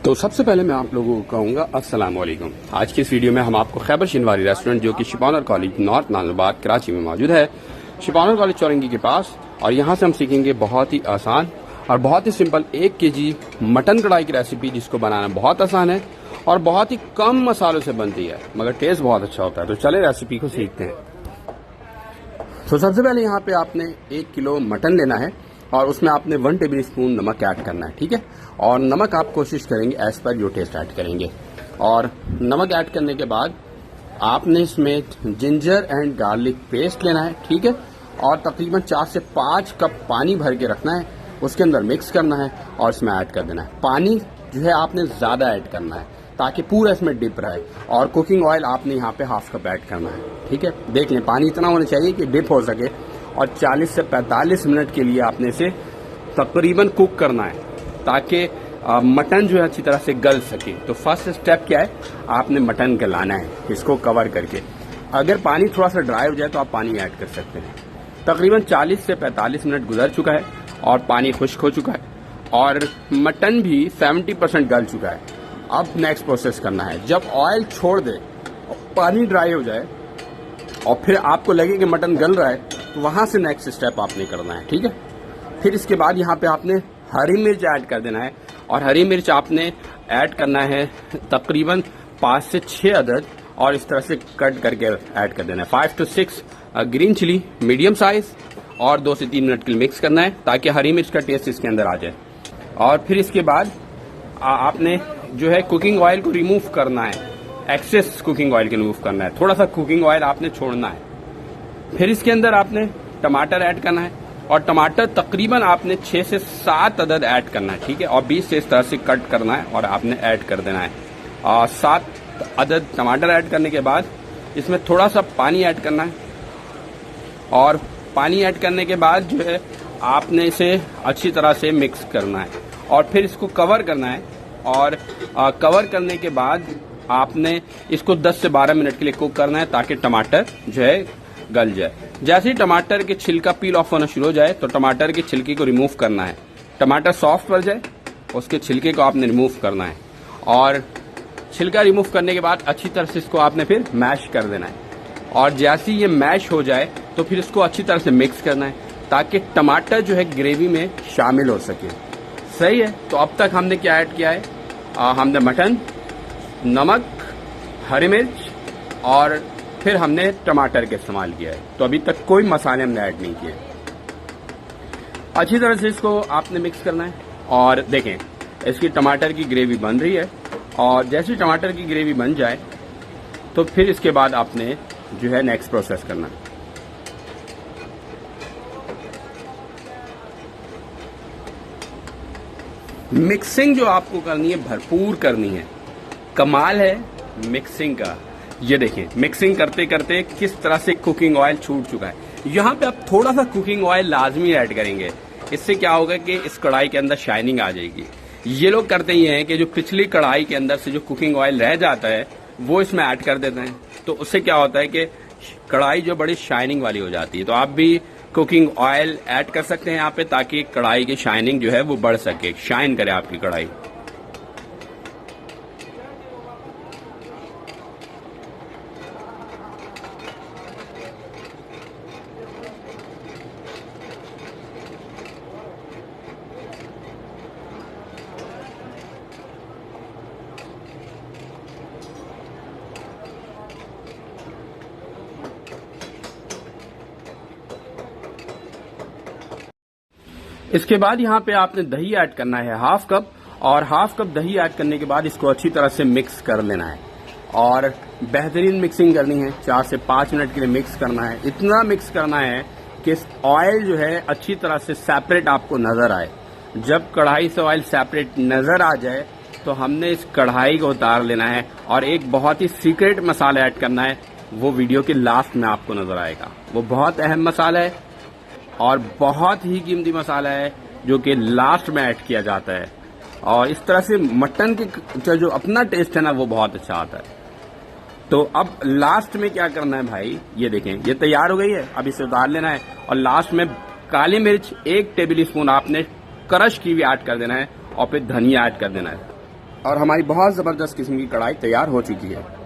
तो सबसे पहले मैं आप लोगों को कहूँगा अस्सलाम वालेकुम। आज की इस वीडियो में हम आपको खैबर शिनवारी रेस्टोरेंट जो कि शिपानर कॉलेज नॉर्थ नाजरबाद कराची में मौजूद है, शिपानर कॉलेज चौरंगी के पास, और यहाँ से हम सीखेंगे बहुत ही आसान और बहुत ही सिंपल 1 केजी मटन कढ़ाई की रेसिपी, जिसको बनाना बहुत आसान है और बहुत ही कम मसालों से बनती है मगर टेस्ट बहुत अच्छा होता है। तो चले रेसिपी को सीखते हैं। तो सबसे पहले यहाँ पे आपने 1 किलो मटन लेना है और उसमें आपने 1 टेबल स्पून नमक ऐड करना है, ठीक है। और नमक आप कोशिश करेंगे एज पर जो टेस्ट ऐड करेंगे। और नमक ऐड करने के बाद आपने इसमें जिंजर एंड गार्लिक पेस्ट लेना है, ठीक है। और तकरीबन 4 से 5 कप पानी भर के रखना है, उसके अंदर मिक्स करना है और इसमें ऐड कर देना है। पानी जो है आपने ज़्यादा ऐड करना है ताकि पूरा इसमें डिप रहे। और कुकिंग ऑयल आपने यहाँ पे हाफ कप ऐड करना है, ठीक है। देख लें पानी इतना होना चाहिए कि डिप हो सके। और 40 से 45 मिनट के लिए आपने इसे तकरीबन कुक करना है ताकि मटन जो है अच्छी तरह से गल सके। तो फर्स्ट स्टेप क्या है, आपने मटन गलाना है इसको कवर करके। अगर पानी थोड़ा सा ड्राई हो जाए तो आप पानी ऐड कर सकते हैं। तकरीबन 40 से 45 मिनट गुजर चुका है और पानी खुश्क हो चुका है और मटन भी 70% गल चुका है। अब नेक्स्ट प्रोसेस करना है, जब ऑयल छोड़ दे और पानी ड्राई हो जाए और फिर आपको लगे कि मटन गल रहा है, तो वहां से नेक्स्ट स्टेप आपने करना है, ठीक है। फिर इसके बाद यहाँ पे आपने हरी मिर्च ऐड कर देना है और हरी मिर्च आपने ऐड करना है तकरीबन 5 से 6 अदद, और इस तरह से कट करके ऐड कर देना है। 5 to 6 green chilli medium size, और 2 से 3 मिनट के लिए मिक्स करना है ताकि हरी मिर्च का टेस्ट इसके अंदर आ जाए। और फिर इसके बाद आपने जो है कुकिंग ऑयल को रिमूव करना है, एक्सेस कुकिंग ऑयल को रिमूव करना है, थोड़ा सा कुकिंग ऑयल आपने छोड़ना है। फिर इसके अंदर आपने टमाटर ऐड करना है और टमाटर तकरीबन आपने 6 से 7 अदद ऐड करना है, ठीक है। और 20 से इस तरह से कट करना है और आपने ऐड कर देना है। और 7 अदद टमाटर ऐड करने के बाद इसमें थोड़ा सा पानी ऐड करना है और पानी ऐड करने के बाद जो है आपने इसे अच्छी तरह से मिक्स करना है और फिर इसको कवर करना है। और कवर करने के बाद आपने इसको 10 से 12 मिनट के लिए कुक करना है ताकि टमाटर जो है गल जाए। जैसे ही टमाटर की छिलका पील ऑफ होना शुरू हो जाए तो टमाटर की छिलके को रिमूव करना है। टमाटर सॉफ्ट पड़ जाए उसके छिलके को आपने रिमूव करना है और छिलका रिमूव करने के बाद अच्छी तरह से इसको आपने फिर मैश कर देना है। और जैसे ही ये मैश हो जाए तो फिर इसको अच्छी तरह से मिक्स करना है ताकि टमाटर जो है ग्रेवी में शामिल हो सके। सही है। तो अब तक हमने क्या ऐड किया है, हमने मटन, नमक, हरी मिर्च और फिर हमने टमाटर का इस्तेमाल किया है। तो अभी तक कोई मसाले हमने ऐड नहीं किए। अच्छी तरह से इसको आपने मिक्स करना है और देखें इसकी टमाटर की ग्रेवी बन रही है। और जैसे टमाटर की ग्रेवी बन जाए तो फिर इसके बाद आपने जो है नेक्स्ट प्रोसेस करना है। मिक्सिंग जो आपको करनी है भरपूर करनी है। कमाल है मिक्सिंग का। ये देखिए मिक्सिंग करते करते किस तरह से कुकिंग ऑयल छूट चुका है। यहाँ पे आप थोड़ा सा कुकिंग ऑयल लाजमी ऐड करेंगे। इससे क्या होगा कि इस कढ़ाई के अंदर शाइनिंग आ जाएगी। ये लोग करते ही हैं कि जो पिछली कढ़ाई के अंदर से जो कुकिंग ऑयल रह जाता है वो इसमें ऐड कर देते हैं। तो उससे क्या होता है कि कढ़ाई जो बड़ी शाइनिंग वाली हो जाती है। तो आप भी कुकिंग ऑयल ऐड कर सकते हैं यहाँ पे ताकि कढ़ाई की शाइनिंग जो है वो बढ़ सके, शाइन करे आपकी कढ़ाई। इसके बाद यहाँ पे आपने दही ऐड करना है हाफ कप, और हाफ कप दही ऐड करने के बाद इसको अच्छी तरह से मिक्स कर लेना है और बेहतरीन मिक्सिंग करनी है। 4 से 5 मिनट के लिए मिक्स करना है। इतना मिक्स करना है कि ऑयल जो है अच्छी तरह से सेपरेट आपको नजर आए। जब कढ़ाई से ऑयल सेपरेट नजर आ जाए तो हमने इस कढ़ाई को उतार लेना है और एक बहुत ही सीक्रेट मसाला ऐड करना है। वो वीडियो के लास्ट में आपको नजर आएगा। वो बहुत अहम मसाला है और बहुत ही कीमती मसाला है जो कि लास्ट में ऐड किया जाता है। और इस तरह से मटन की जो अपना टेस्ट है ना वो बहुत अच्छा आता है। तो अब लास्ट में क्या करना है भाई, ये देखें ये तैयार हो गई है। अब इसे उतार लेना है और लास्ट में काली मिर्च 1 टेबल स्पून आपने क्रश की भी ऐड कर देना है और फिर धनिया ऐड कर देना है। और हमारी बहुत ज़बरदस्त किस्म की कढ़ाई तैयार हो चुकी है।